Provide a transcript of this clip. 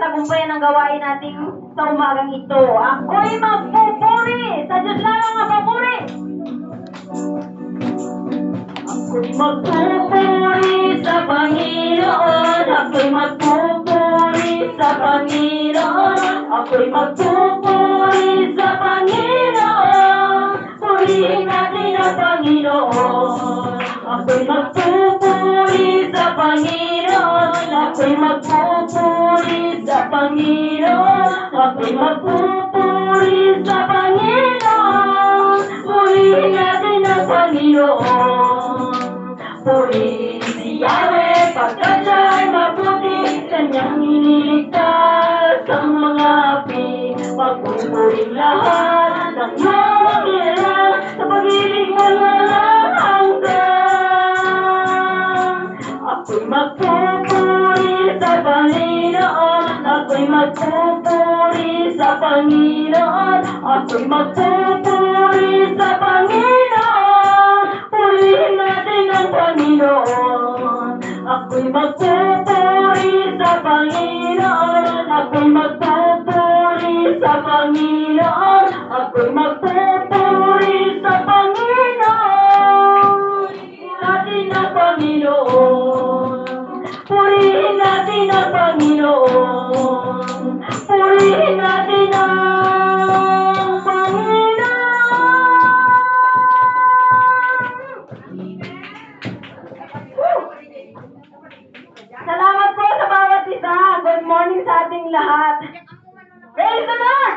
matagumpayan ang gawain natin sa umagang ito. Ako'y magpupuri! Sa Diyos lang ang mapupuri! Ako'y magpupuri sa Panginoon. Ako'y magpupuri sa Panginoon. Ako'y magpupuri sa Panginoon. Purihin natin ang Panginoon. Ako'y magpupuri sa Panginoon. Ako'y magpupuri sa Panginoon. Ako'y magpupuri sa Panginoon. Purihin natin ang Panginoon. Purihin si Yahweh pagkat siya'y mabuti. Kanyang iniligtas ang mga api. Magpupuring lahat ng mga kailangan sa pag-ibig mo walang hanggan. Ako'y magpupuri sa Panginoon. Ako'y magpupuri sa Panginoon. Ako'y magpupuri sa Panginoon. Purihin natin ang Panginoon. Ako'y magpupuri sa Panginoon. Ako'y magpupuri sa Panginoon. Ako'y magpupuri sa Panginoon. Purihin natin ang Panginoon. Purihin natin ang Panginoon. Purihin natin ang Panginoon. Salamat po sa bawat isa. Good morning sa ating lahat. Praise the Lord!